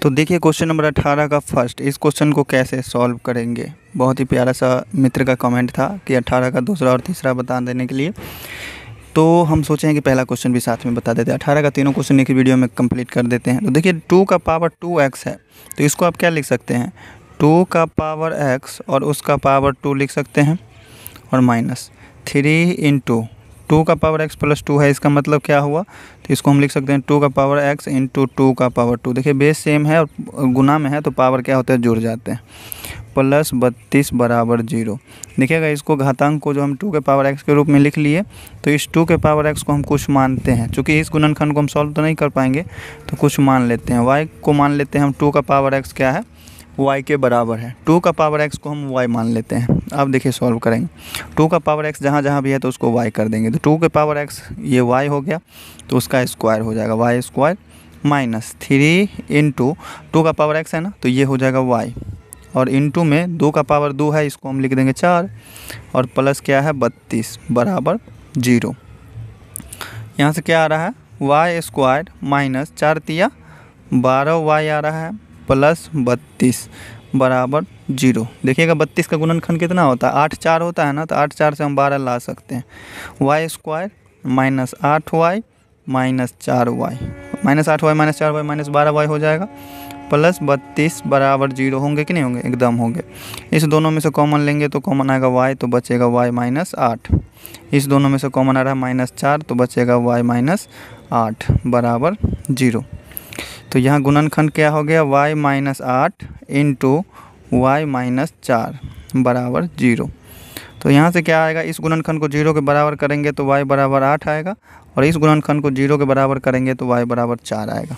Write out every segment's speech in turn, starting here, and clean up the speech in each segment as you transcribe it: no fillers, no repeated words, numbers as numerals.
तो देखिए question number 18 का फर्स्ट, इस क्वेश्चन को कैसे सॉल्व करेंगे। बहुत ही प्यारा सा मित्र का कमेंट था कि 18 का दूसरा और तीसरा बता देने के लिए, तो हम सोचे हैं कि पहला क्वेश्चन भी साथ में बता देते हैं। 18 का तीनों क्वेश्चन एक ही वीडियो में कंप्लीट कर देते हैं। तो देखिए 2 का पावर 2x है, तो इसको आप क्या लिख सकते हैं, 2 का पावर x और उसका पावर 2 लिख सकते हैं, और माइनस 3 इंटू 2 का पावर x प्लस 2 है। इसका मतलब क्या हुआ, तो इसको हम लिख सकते हैं 2 का पावर x इंटू 2 का पावर 2। देखिए बेस सेम है और गुना में है तो पावर क्या होता है, जुड़ जाते हैं। प्लस 32 बराबर 0। देखिएगा इसको घातांक को जो हम 2 के पावर x के रूप में लिख लिए, तो इस 2 के पावर x को हम कुछ मानते हैं। चूँकि इस गुणनखंड को हम सॉल्व तो नहीं कर पाएंगे तो कुछ मान लेते हैं। y को मान लेते हैं हम 2 का पावर x क्या है, y के बराबर है। 2 का पावर x को हम y मान लेते हैं। अब देखिए सॉल्व करेंगे, 2 का पावर x जहाँ जहाँ भी है तो उसको y कर देंगे। तो 2 के पावर x ये y हो गया, तो उसका स्क्वायर हो जाएगा y स्क्वायर माइनस 3 इंटू 2 का पावर x है ना, तो ये हो जाएगा y, और इंटू में 2 का पावर 2 है, इसको हम लिख देंगे 4, और प्लस क्या है 32 बराबर 0। यहाँ से क्या आ रहा है, y स्क्वायर माइनस 4 तिया 12y आ रहा है, प्लस 32 बराबर 0। देखिएगा 32 का गुणनखंड कितना होता है, 8 4 होता है ना, तो 8 4 से हम 12 ला सकते हैं। y square minus 8y minus 4y, minus 8y minus 4y minus 12y हो जाएगा, प्लस 32 बराबर 0 होंगे कि नहीं होंगे, एकदम होंगे। इस दोनों में से कॉमन लेंगे तो कॉमन आएगा y, तो बचेगा y माइनस 8। इस दोनों में से कॉमन आ रहा है माइनस 4, तो बचेगा y माइनस 8 बराबर 0। तो यहाँ गुणनखंड क्या हो गया, y minus 8 into y minus 4 बराबर 0। तो यहाँ से क्या आएगा, इस गुणनखंड को 0 के बराबर करेंगे तो y बराबर 8 आएगा, और इस गुणनखंड को 0 के बराबर करेंगे तो y बराबर 4 आएगा।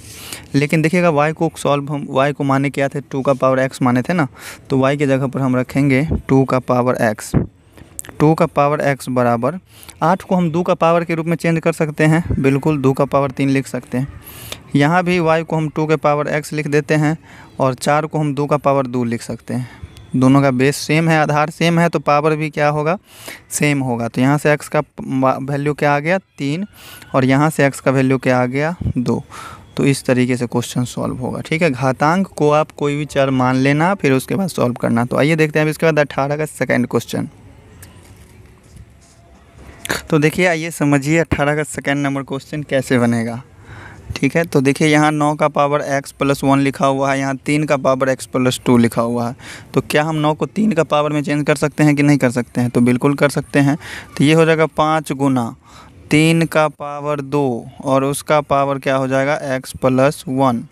लेकिन देखिएगा y को सॉल्व, हम y को माने क्या थे, 2 का पावर x माने थे ना, तो y की जगह पर हम रखेंगे 2 का पावर x। 2 का पावर x बराबर 8 को हम 2 का पावर के रूप में चेंज कर सकते हैं, बिल्कुल 2 का पावर 3 लिख सकते हैं। यहाँ भी y को हम 2 के पावर x लिख देते हैं, और 4 को हम 2 का पावर 2 लिख सकते हैं। दोनों का बेस सेम है, आधार सेम है, तो पावर भी क्या होगा, सेम होगा। तो यहाँ से x का वैल्यू क्या आ गया 3, और यहाँ से x का वैल्यू क्या आ गया 2। तो इस तरीके से क्वेश्चन सॉल्व होगा। ठीक है, घातांक को आप कोई भी चर मान लेना, फिर उसके बाद सॉल्व करना। तो आइए देखते हैं अब इसके बाद 18 का सेकेंड क्वेश्चन। तो देखिए आइए समझिए 18 का सेकेंड नंबर क्वेश्चन कैसे बनेगा। ठीक है, तो देखिए यहाँ 9 का पावर x प्लस 1 लिखा हुआ है, यहाँ 3 का पावर x प्लस 2 लिखा हुआ है। तो क्या हम 9 को 3 का पावर में चेंज कर सकते हैं कि नहीं कर सकते हैं, तो बिल्कुल कर सकते हैं। तो ये हो जाएगा 5 गुना 3 का पावर 2 और उसका पावर क्या हो जाएगा x प्लस 1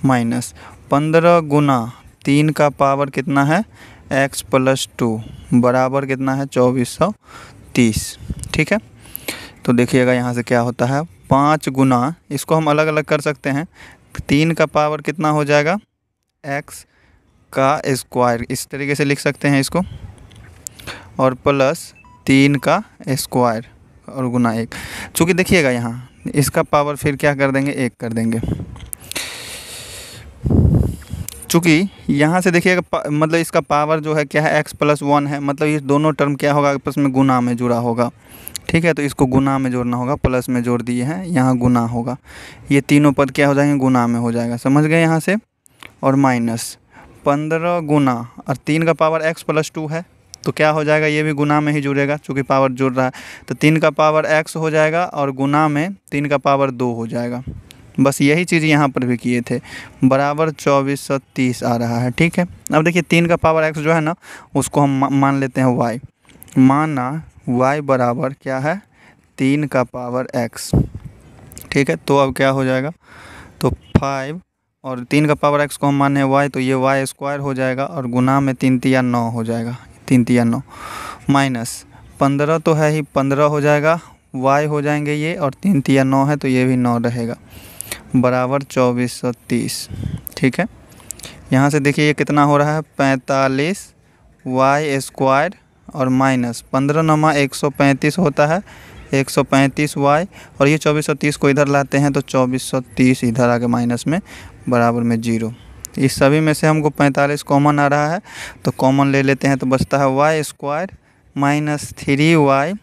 माइनस 15 गुना 3 का पावर कितना है x प्लस 2 बराबर कितना है 2430। ठीक है, तो देखिएगा यहाँ से क्या होता है 5 गुना, इसको हम अलग अलग कर सकते हैं। 3 का पावर कितना हो जाएगा x का स्क्वायर, इस तरीके से लिख सकते हैं इसको, और प्लस 3 का स्क्वायर और गुना 1। चूँकि देखिएगा यहाँ इसका पावर फिर क्या कर देंगे 1 कर देंगे। चूँकि यहाँ से देखिएगा मतलब इसका पावर जो है क्या है x प्लस 1 है, मतलब ये दोनों टर्म क्या होगा आपस में गुना में जुड़ा होगा। ठीक है, तो इसको गुना में जोड़ना होगा, प्लस में जोड़ दिए हैं, यहाँ गुना होगा। ये तीनों पद क्या हो जाएंगे, गुना में हो जाएगा, समझ गए यहाँ से। और माइनस 15 गुना, और 3 का पावर x प्लस 2 है, तो क्या हो जाएगा, ये भी गुना में ही जुड़ेगा चूँकि पावर जुड़ रहा है। तो 3 का पावर x हो जाएगा और गुना में 3 का पावर 2 हो जाएगा। बस यही चीज़ यहाँ पर भी किए थे, बराबर 2430 आ रहा है। ठीक है, अब देखिए 3 का पावर x जो है ना, उसको हम मान लेते हैं y, माना y बराबर क्या है 3 का पावर x। ठीक है, तो अब क्या हो जाएगा, तो 5 और 3 का पावर x को हम माने y, तो ये y स्क्वायर हो जाएगा, और गुना में 3 तिया 9 हो जाएगा, 3 तिया 9 माइनस 15 तो है ही 15 हो जाएगा, y हो जाएंगे ये, और 3 तिया 9 है तो ये भी 9 रहेगा, बराबर 2430। ठीक है, यहाँ से देखिए ये कितना हो रहा है 45 y स्क्वायर और माइनस 15 नमा 135 होता है, 135 y, और ये 2430 को इधर लाते हैं तो 2430 इधर आके माइनस में बराबर में 0। इस सभी में से हमको 45 कॉमन आ रहा है, तो कॉमन ले लेते हैं, तो बचता है y स्क्वायर माइनस 3y,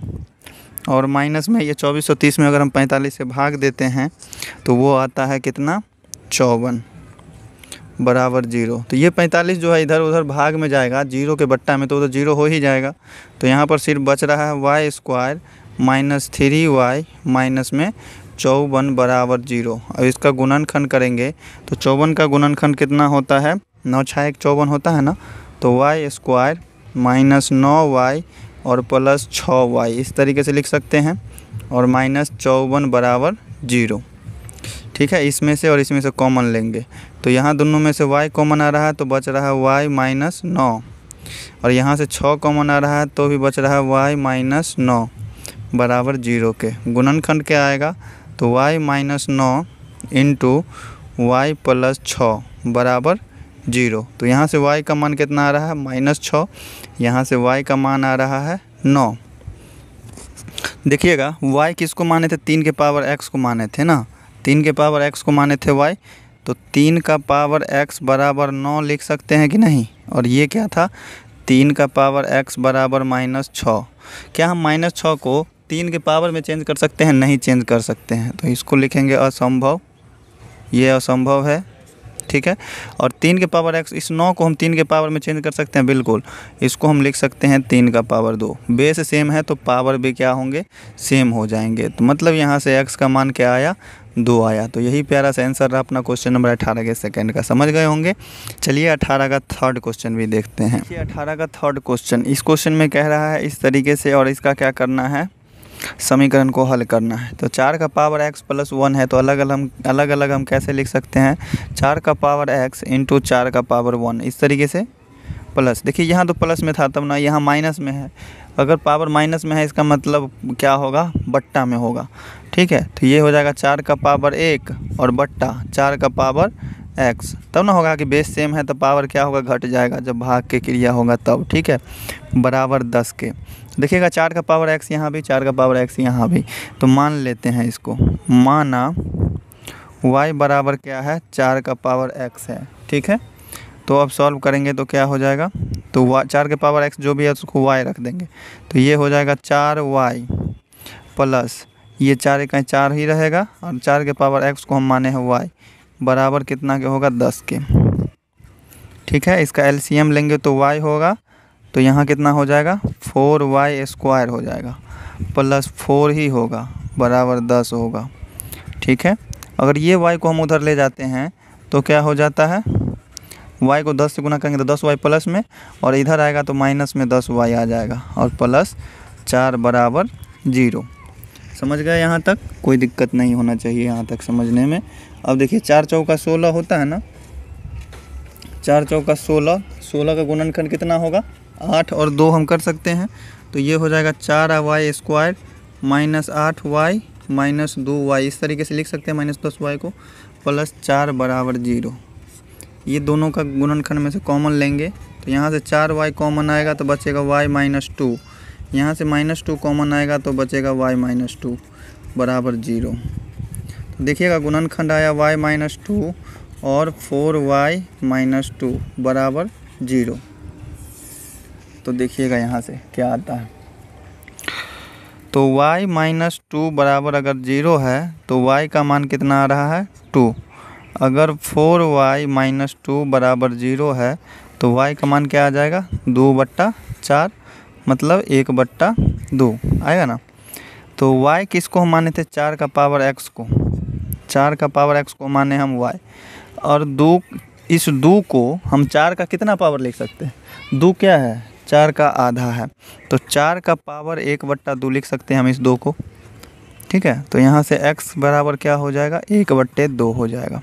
और माइनस में ये 2430 में अगर हम 45 से भाग देते हैं तो वो आता है कितना 54 बराबर 0। तो ये 45 जो है इधर उधर भाग में जाएगा, 0 के बट्टा में तो उधर 0 हो ही जाएगा। तो यहाँ पर सिर्फ बच रहा है Y square minus 3y minus में 54 बराबर 0। अब इसका गुणनखंड करेंगे तो 54 का गुणनखंड कितना होता है, 9 × 1 54 होता है ना। तो वाई स्क्वायर माइनस 9y और प्लस 6y इस तरीके से लिख सकते हैं, और माइनस 54 बराबर 0। ठीक है, इसमें से और इसमें से कॉमन लेंगे तो यहाँ दोनों में से y कॉमन आ रहा है तो बच रहा है y माइनस 9, और यहाँ से 6 कॉमन आ रहा है तो भी बच रहा है y माइनस 9 बराबर 0 के। गुणनखंड क्या आएगा, तो y minus 9 into y plus 6 बराबर 0। तो यहाँ से y का मान कितना आ रहा है, माइनस 6, यहाँ से y का मान आ रहा है 9। देखिएगा y किसको माने थे, 3 के पावर x को माने थे ना, 3 के पावर x को माने थे y, तो 3 का पावर x बराबर 9 लिख सकते हैं कि नहीं। और ये क्या था, 3 का पावर x बराबर माइनस 6। क्या हम माइनस 6 को 3 के पावर में चेंज कर सकते हैं, नहीं चेंज कर सकते हैं, तो इसको लिखेंगे असंभव, ये असंभव है। ठीक है, और 3 के पावर x, इस 9 को हम 3 के पावर में चेंज कर सकते हैं, बिल्कुल। इसको हम लिख सकते हैं 3 का पावर 2। बेस सेम है तो पावर भी क्या होंगे, सेम हो जाएंगे। तो मतलब यहाँ से x का मान क्या आया, 2 आया। तो यही प्यारा सा आंसर रहा अपना क्वेश्चन नंबर 18 के सेकंड का। समझ गए होंगे। चलिए 18 का थर्ड क्वेश्चन भी देखते हैं। 18 का थर्ड क्वेश्चन, इस क्वेश्चन में कह रहा है इस तरीके से, और इसका क्या करना है, समीकरण को हल करना है। तो 4 का पावर x प्लस 1 है तो अलग अलग हम कैसे लिख सकते हैं, 4 का पावर x इंटू 4 का पावर 1 इस तरीके से प्लस। देखिए यहाँ तो प्लस में था तब ना, यहाँ माइनस में है। अगर पावर माइनस में है इसका मतलब क्या होगा, बट्टा में होगा। ठीक है, तो ये हो जाएगा 4 का पावर 1 और बट्टा 4 का पावर x, तब ना होगा कि बेस सेम है तो पावर क्या होगा, घट जाएगा जब भाग के क्रिया होगा तब। ठीक है, बराबर 10 के। देखिएगा 4 का पावर x यहाँ भी, 4 का पावर x यहाँ भी, तो मान लेते हैं इसको। माना y बराबर क्या है, 4 का पावर x है। ठीक है, तो अब सॉल्व करेंगे तो क्या हो जाएगा, तो 4 के पावर x जो भी है उसको y रख देंगे, तो ये हो जाएगा 4y प्लस ये 4 का 4 ही रहेगा, और 4 के पावर x को हम माने हैं y, बराबर कितना के होगा, 10 के। ठीक है, इसका एलसीएम लेंगे तो y होगा, तो यहाँ कितना हो जाएगा, 4y स्क्वायर हो जाएगा, प्लस 4 ही होगा, बराबर 10 होगा। ठीक है, अगर ये y को हम उधर ले जाते हैं तो क्या हो जाता है, y को 10 से गुना करेंगे तो 10y प्लस में, और इधर आएगा तो माइनस में 10y आ जाएगा, और प्लस 4 बराबर 0। समझ गए, यहाँ तक कोई दिक्कत नहीं होना चाहिए यहाँ तक समझने में। अब देखिए 4 चौका 16 होता है ना, 4 चौका 16, 16 का गुणनखंड कितना होगा, 8 और 2 हम कर सकते हैं, तो ये हो जाएगा 4y square minus 8y minus 2y इस तरीके से लिख सकते हैं, माइनस 10y को, प्लस 4 बराबर 0। ये दोनों का गुणनखंड में से कॉमन लेंगे तो यहाँ से 4y कॉमन आएगा तो बचेगा y माइनस 2, यहाँ से माइनस 2 कॉमन आएगा तो बचेगा y माइनस 2 बराबर 0। तो देखिएगा गुणनखंड आया y माइनस 2 और 4y माइनस 2 बराबर 0। तो देखिएगा यहाँ से क्या आता है, तो y माइनस 2 बराबर अगर 0 है तो y का मान कितना आ रहा है, 2। अगर 4y माइनस 2 बराबर 0 है तो y का मान क्या आ जाएगा, 2/4 मतलब 1/2 आएगा ना। तो y किसको हम माने थे, 4 का पावर x को, 4 का पावर x को माने हम y, और 2, इस 2 को हम 4 का कितना पावर लिख सकते हैं, 2 क्या है, 4 का आधा है, तो 4 का पावर 1/2 लिख सकते हैं हम इस 2 को। ठीक है, तो यहाँ से x बराबर क्या हो जाएगा, 1/2 हो जाएगा।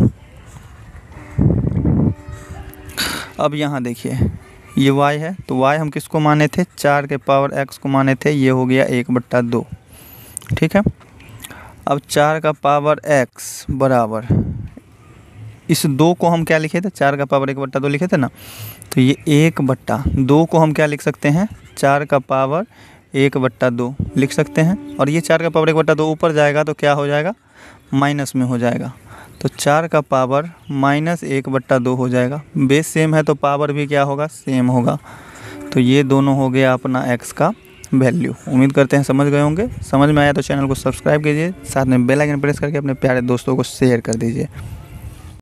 अब यहाँ देखिए ये y है, तो y हम किसको माने थे, 4 के पावर x को माने थे, ये हो गया 1/2। ठीक है, अब 4 का पावर x बराबर, इस 2 को हम क्या लिखे थे, 4 का पावर 1/2 लिखे थे ना, तो ये 1/2 को हम क्या लिख सकते हैं, 4 का पावर 1/2 लिख सकते हैं, और ये 4 का पावर 1/2 ऊपर जाएगा तो क्या हो जाएगा, माइनस में हो जाएगा, तो 4 का पावर माइनस 1/2 हो जाएगा। बेस सेम है तो पावर भी क्या होगा, सेम होगा। तो ये दोनों हो गया अपना x का वैल्यू। उम्मीद करते हैं समझ गए होंगे। समझ में आया तो चैनल को सब्सक्राइब कीजिए, साथ में बेल आइकन प्रेस करके अपने प्यारे दोस्तों को शेयर कर दीजिए।